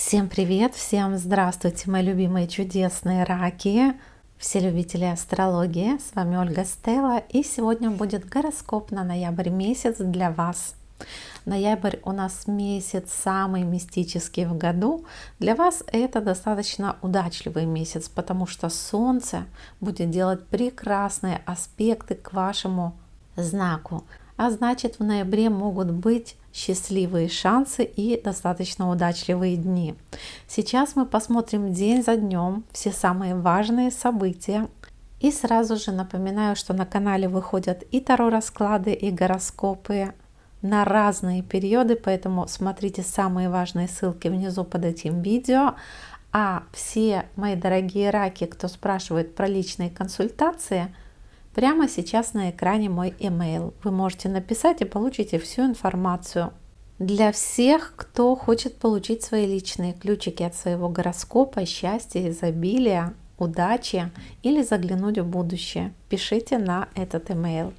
Всем привет, всем здравствуйте, мои любимые чудесные раки, все любители астрологии. С вами Ольга Стелла, и сегодня будет гороскоп на ноябрь месяц для вас. Ноябрь у нас месяц самый мистический в году. Для вас это достаточно удачливый месяц, потому что Солнце будет делать прекрасные аспекты к вашему знаку. А значит, в ноябре могут быть счастливые шансы и достаточно удачливые дни. Сейчас мы посмотрим день за днем все самые важные события. И сразу же напоминаю, что на канале выходят и таро-расклады, и гороскопы на разные периоды, поэтому смотрите самые важные ссылки внизу под этим видео. А все мои дорогие раки, кто спрашивает про личные консультации, прямо сейчас на экране мой email. Вы можете написать и получите всю информацию. Для всех, кто хочет получить свои личные ключики от своего гороскопа, счастья, изобилия, удачи или заглянуть в будущее, пишите на этот email.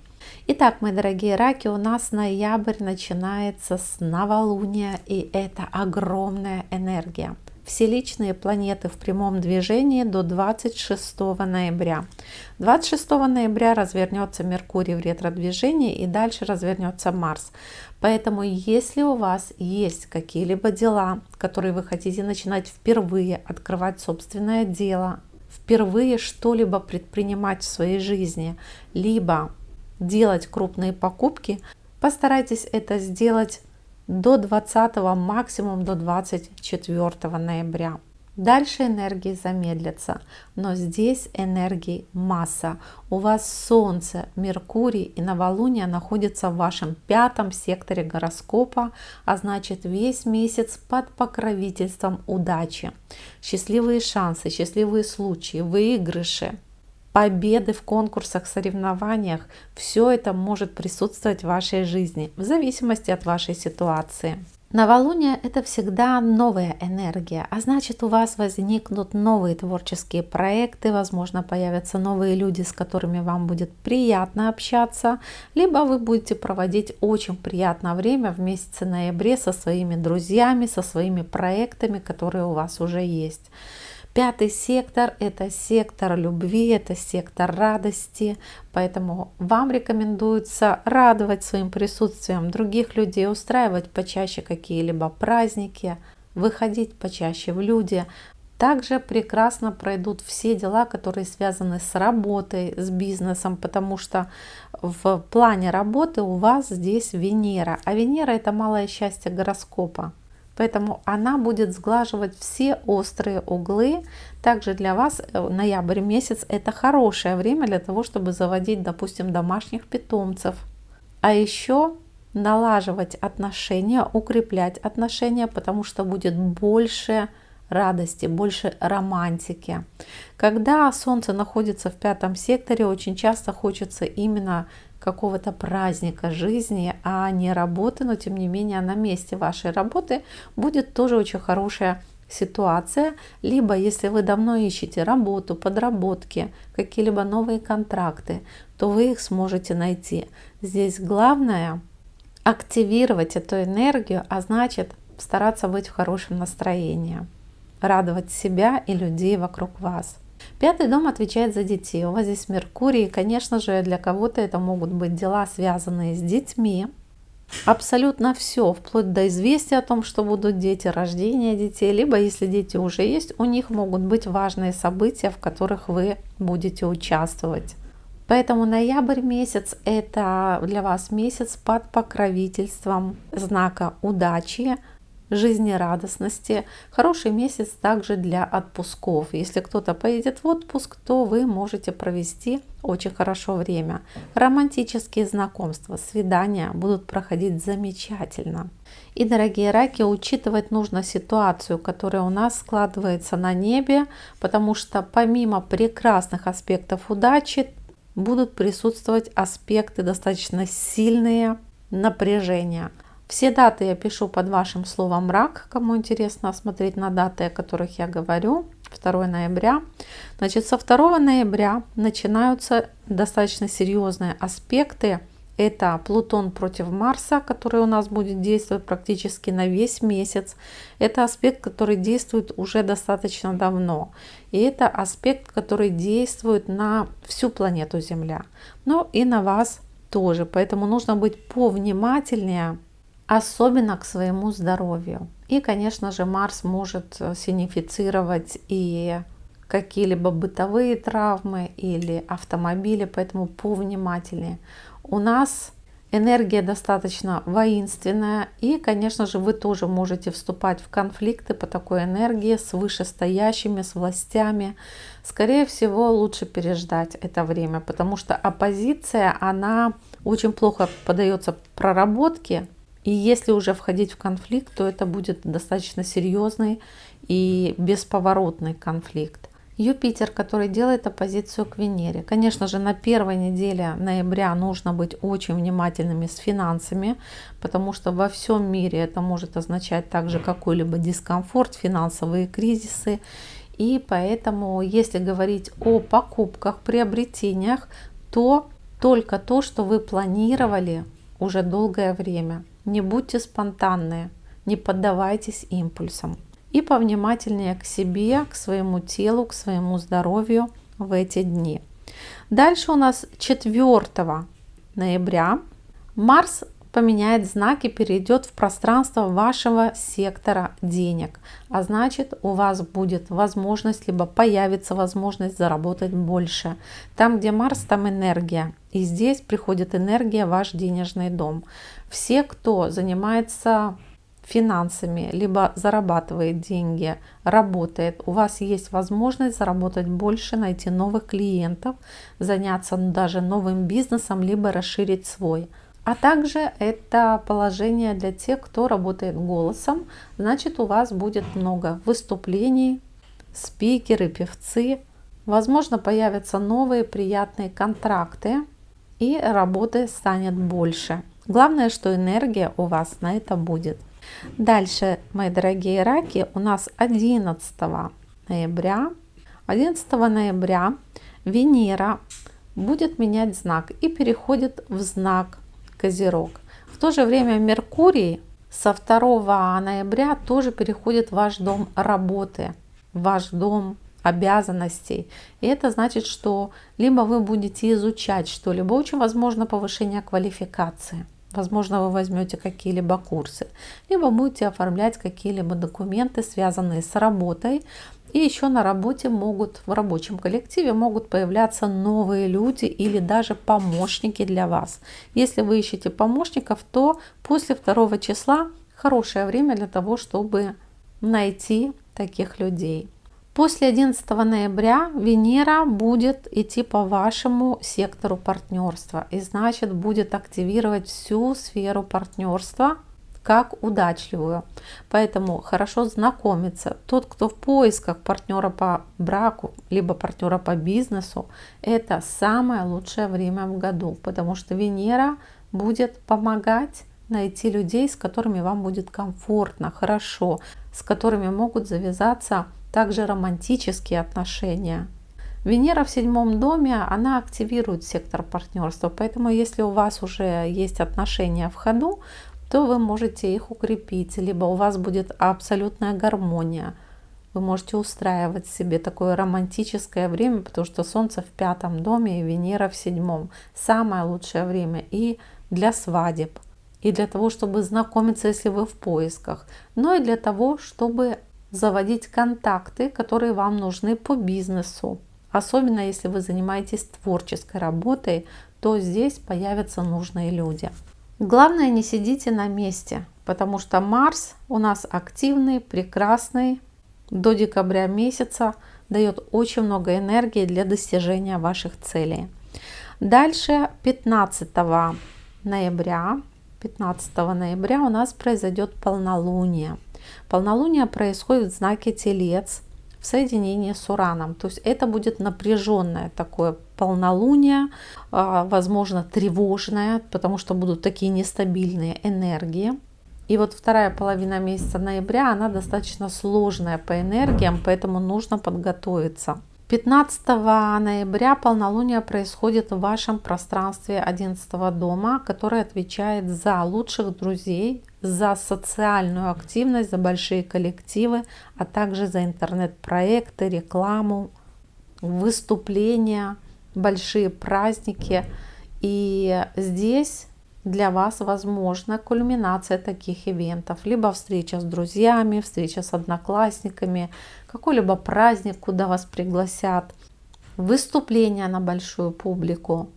Итак, мои дорогие раки, у нас ноябрь начинается с новолуния, и это огромная энергия. Все личные планеты в прямом движении до 26 ноября. 26 ноября развернется Меркурий в ретро-движении и дальше развернется Марс. Поэтому если у вас есть какие-либо дела, которые вы хотите начинать впервые, открывать собственное дело, впервые что-либо предпринимать в своей жизни, либо делать крупные покупки, постарайтесь это сделать до 20, максимум до 24 ноября. Дальше энергии замедлятся, но здесь энергии масса. У вас Солнце, Меркурий и новолуние находятся в вашем 5 секторе гороскопа, а значит весь месяц под покровительством удачи. Счастливые шансы, счастливые случаи, выигрыши, победы в конкурсах, соревнованиях, все это может присутствовать в вашей жизни в зависимости от вашей ситуации. Новолуние – это всегда новая энергия, а значит у вас возникнут новые творческие проекты, возможно появятся новые люди, с которыми вам будет приятно общаться, либо вы будете проводить очень приятное время в месяце ноябре со своими друзьями, со своими проектами, которые у вас уже есть. 5 сектор – это сектор любви, это сектор радости, поэтому вам рекомендуется радовать своим присутствием других людей, устраивать почаще какие-либо праздники, выходить почаще в люди. Также прекрасно пройдут все дела, которые связаны с работой, с бизнесом, потому что в плане работы у вас здесь Венера, а Венера – это малое счастье гороскопа. Поэтому она будет сглаживать все острые углы. Также для вас ноябрь месяц – это хорошее время для того, чтобы заводить, допустим, домашних питомцев. А еще налаживать отношения, укреплять отношения, потому что будет больше радости, больше романтики. Когда Солнце находится в 5 секторе, очень часто хочется именно какого-то праздника жизни, а не работы, но тем не менее на месте вашей работы будет тоже очень хорошая ситуация. Либо если вы давно ищете работу, подработки, какие-либо новые контракты, то вы их сможете найти. Здесь главное активировать эту энергию, а значит стараться быть в хорошем настроении, радовать себя и людей вокруг вас. 5 дом отвечает за детей. У вас здесь Меркурий, и, конечно же, для кого-то это могут быть дела, связанные с детьми. Абсолютно все, вплоть до известия о том, что будут дети, рождения детей, либо если дети уже есть, у них могут быть важные события, в которых вы будете участвовать. Поэтому ноябрь месяц – это для вас месяц под покровительством знака удачи, жизнерадостности. Хороший месяц также для отпусков. Если кто-то поедет в отпуск, то вы можете провести очень хорошо время. Романтические знакомства, свидания будут проходить замечательно. И, дорогие раки, учитывать нужно ситуацию, которая у нас складывается на небе, потому что помимо прекрасных аспектов удачи будут присутствовать аспекты достаточно сильные напряжения. Все даты я пишу под вашим словом рак, кому интересно смотреть на даты, о которых я говорю. 2 ноября. Значит, со 2 ноября начинаются достаточно серьезные аспекты Это Плутон против Марса, который у нас будет действовать практически на весь месяц. Это аспект, который действует уже достаточно давно. И это аспект, который действует на всю планету Земля, но и на вас тоже. Поэтому нужно быть повнимательнее, особенно к своему здоровью. И, конечно же, Марс может сигнифицировать и какие-либо бытовые травмы или автомобили, поэтому повнимательнее. У нас энергия достаточно воинственная, и, конечно же, вы тоже можете вступать в конфликты по такой энергии с вышестоящими, с властями. Скорее всего, лучше переждать это время, потому что оппозиция, она очень плохо поддается проработке, и если уже входить в конфликт, то это будет достаточно серьезный и бесповоротный конфликт. Юпитер, который делает оппозицию к Венере. Конечно же, на первой неделе ноября нужно быть очень внимательными с финансами, потому что во всем мире это может означать также какой-либо дискомфорт, финансовые кризисы. И поэтому, если говорить о покупках, приобретениях, то только то, что вы планировали уже долгое время. Не будьте спонтанны, не поддавайтесь импульсам. И повнимательнее к себе, к своему телу, к своему здоровью в эти дни. Дальше у нас 4 ноября Марс поменяет знак и перейдет в пространство вашего сектора денег. А значит, у вас будет возможность, либо появится возможность заработать больше. Там, где Марс, там энергия. И здесь приходит энергия в ваш денежный дом. Все, кто занимается финансами, либо зарабатывает деньги, работает, у вас есть возможность заработать больше, найти новых клиентов, заняться даже новым бизнесом, либо расширить свой. А также это положение для тех, кто работает голосом, значит, у вас будет много выступлений, спикеры, певцы, возможно, появятся новые приятные контракты и работы станет больше. Главное, что энергия у вас на это будет. Дальше, мои дорогие раки, у нас 11 ноября. 11 ноября Венера будет менять знак и переходит в знак Козерог. В то же время Меркурий со 2 ноября тоже переходит в ваш дом работы, в ваш дом обязанностей. И это значит, что либо вы будете изучать что-либо, очень возможно повышение квалификации. Возможно, вы возьмете какие-либо курсы, либо будете оформлять какие-либо документы, связанные с работой. И еще на работе могут, в рабочем коллективе могут появляться новые люди или даже помощники для вас. Если вы ищете помощников, то после 2 числа хорошее время для того, чтобы найти таких людей. После 11 ноября Венера будет идти по вашему сектору партнерства и значит будет активировать всю сферу партнерства как удачливую. Поэтому хорошо знакомиться. Тот, кто в поисках партнера по браку, либо партнера по бизнесу, это самое лучшее время в году, потому что Венера будет помогать найти людей, с которыми вам будет комфортно, хорошо, с которыми могут завязаться также романтические отношения. Венера в 7 доме, она активирует сектор партнерства, поэтому если у вас уже есть отношения в ходу, то вы можете их укрепить, либо у вас будет абсолютная гармония. Вы можете устраивать себе такое романтическое время, потому что Солнце в 5 доме и Венера в 7. Самое лучшее время и для свадеб, и для того, чтобы знакомиться, если вы в поисках, но и для того, чтобы заводить контакты, которые вам нужны по бизнесу. Особенно если вы занимаетесь творческой работой, то здесь появятся нужные люди. Главное, не сидите на месте, потому что Марс у нас активный, прекрасный, до декабря месяца дает очень много энергии для достижения ваших целей. Дальше 15 ноября у нас произойдет полнолуние. Полнолуние происходит в знаке Телец в соединении с Ураном. То есть это будет напряженное такое полнолуние, возможно, тревожное, потому что будут такие нестабильные энергии. И вот 2 половина месяца ноября, она достаточно сложная по энергиям, поэтому нужно подготовиться. 15 ноября полнолуние происходит в вашем пространстве 11 дома, который отвечает за лучших друзей, за социальную активность, за большие коллективы, а также за интернет-проекты, рекламу, выступления, большие праздники. И здесь для вас возможна кульминация таких ивентов. Либо встреча с друзьями, встреча с одноклассниками, какой-либо праздник, куда вас пригласят, выступление на большую публику.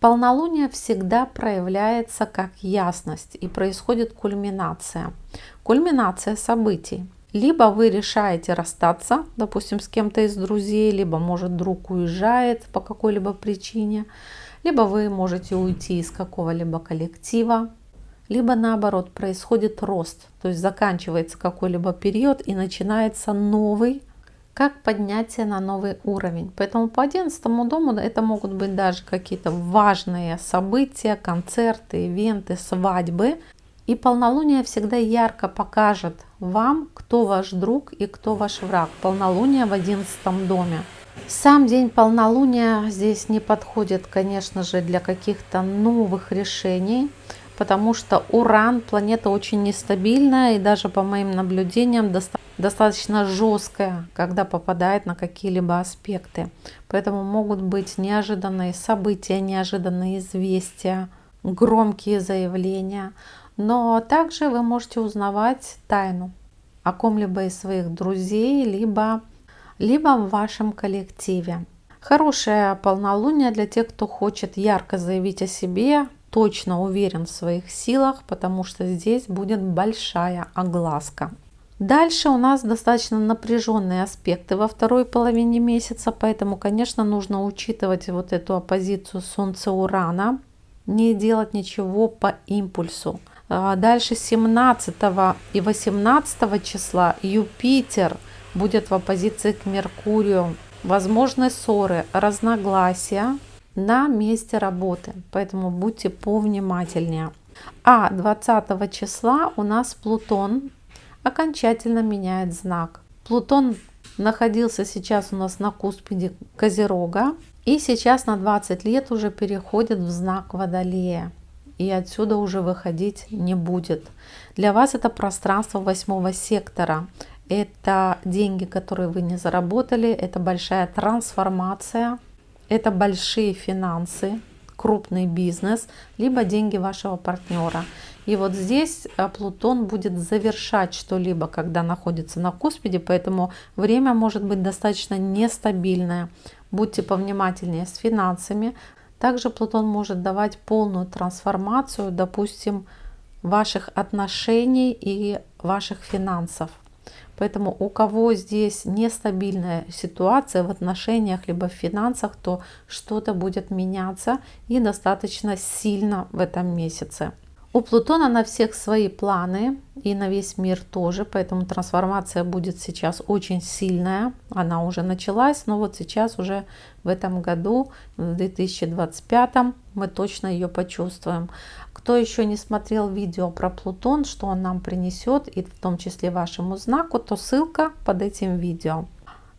Полнолуние всегда проявляется как ясность и происходит кульминация. Кульминация событий. Либо вы решаете расстаться, допустим, с кем-то из друзей, либо, может, друг уезжает по какой-либо причине, либо вы можете уйти из какого-либо коллектива, либо наоборот происходит рост, то есть заканчивается какой-либо период и начинается новый, как поднятие на новый уровень. Поэтому по 11 дому это могут быть даже какие-то важные события, концерты, ивенты, свадьбы. И полнолуние всегда ярко покажет вам, кто ваш друг и кто ваш враг. Полнолуние в 11 доме. Сам день полнолуния здесь не подходит, конечно же, для каких-то новых решений, потому что Уран, планета очень нестабильная и даже по моим наблюдениям достаточно жесткая, когда попадает на какие-либо аспекты. Поэтому могут быть неожиданные события, неожиданные известия, громкие заявления. Но также вы можете узнавать тайну о ком-либо из своих друзей, либо в вашем коллективе. Хорошее полнолуние для тех, кто хочет ярко заявить о себе, точно уверен в своих силах, потому что здесь будет большая огласка. Дальше у нас достаточно напряженные аспекты во второй половине месяца, поэтому, конечно, нужно учитывать вот эту оппозицию Солнца-Урана, не делать ничего по импульсу. Дальше 17 и 18 числа Юпитер будет в оппозиции к Меркурию. Возможны ссоры, разногласия на месте работы, поэтому будьте повнимательнее. А 20 числа у нас Плутон окончательно меняет знак. Плутон находился сейчас у нас на куспиде Козерога и сейчас на 20 лет уже переходит в знак Водолея. И отсюда уже выходить не будет. Для вас это пространство 8-го сектора. Это деньги, которые вы не заработали, это большая трансформация, это большие финансы, крупный бизнес, либо деньги вашего партнера. И вот здесь Плутон будет завершать что-либо, когда находится на куспиде, поэтому время может быть достаточно нестабильное. Будьте повнимательнее с финансами. Также Плутон может давать полную трансформацию, допустим, ваших отношений и ваших финансов. Поэтому у кого здесь нестабильная ситуация в отношениях либо в финансах, то что-то будет меняться и достаточно сильно в этом месяце. У Плутона на всех свои планы и на весь мир тоже, поэтому трансформация будет сейчас очень сильная. Она уже началась, но вот сейчас уже в этом году, в 2025, мы точно ее почувствуем. Кто еще не смотрел видео про Плутон, что он нам принесет, и в том числе вашему знаку, то ссылка под этим видео.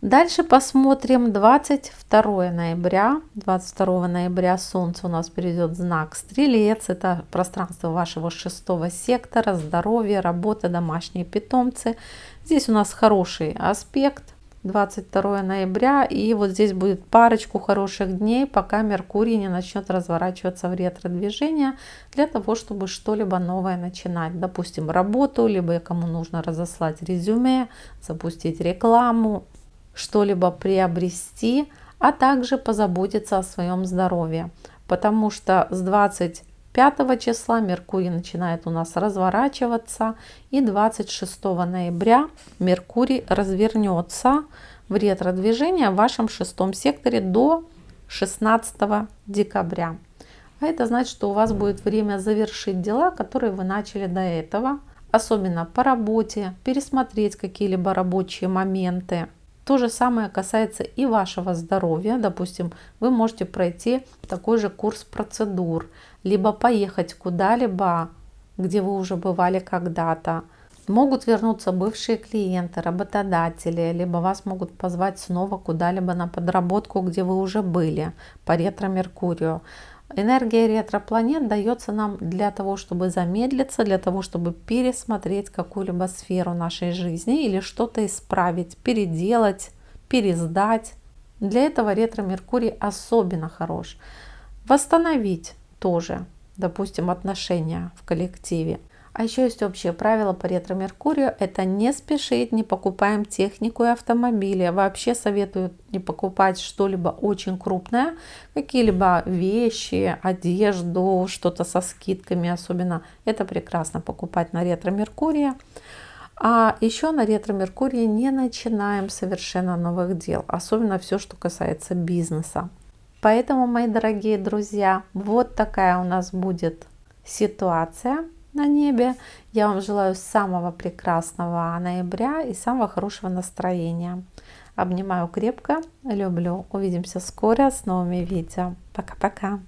Дальше посмотрим 22 ноября. 22 ноября Солнце у нас перейдет в знак Стрелец. Это пространство вашего 6-го сектора, здоровье, работа, домашние питомцы. Здесь у нас хороший аспект. 22 ноября. И вот здесь будет парочку хороших дней, пока Меркурий не начнет разворачиваться в ретро-движение для того, чтобы что-либо новое начинать. Допустим, работу, либо кому нужно разослать резюме, запустить рекламу, что-либо приобрести, а также позаботиться о своем здоровье. Потому что с 25 числа Меркурий начинает у нас разворачиваться, и 26 ноября Меркурий развернется в ретро-движение в вашем 6-м секторе до 16 декабря. А это значит, что у вас будет время завершить дела, которые вы начали до этого, особенно по работе, пересмотреть какие-либо рабочие моменты. То же самое касается и вашего здоровья. Допустим, вы можете пройти такой же курс процедур, либо поехать куда-либо, где вы уже бывали когда-то. Могут вернуться бывшие клиенты, работодатели, либо вас могут позвать снова куда-либо на подработку, где вы уже были по ретро-меркурию. Энергия ретро-планет дается нам для того, чтобы замедлиться, для того, чтобы пересмотреть какую-либо сферу нашей жизни или что-то исправить, переделать, пересдать. Для этого ретро-меркурий особенно хорош. Восстановить тоже, допустим, отношения в коллективе. А еще есть общее правило по ретро-меркурию – это не спешить, не покупаем технику и автомобили. Вообще советую не покупать что-либо очень крупное, какие-либо вещи, одежду, что-то со скидками особенно. Это прекрасно покупать на ретро-меркурие. А еще на ретро-меркурии не начинаем совершенно новых дел, особенно все, что касается бизнеса. Поэтому, мои дорогие друзья, вот такая у нас будет ситуация на небе. Я вам желаю самого прекрасного ноября и самого хорошего настроения. Обнимаю крепко, люблю. Увидимся скоро с новыми видео. Пока-пока.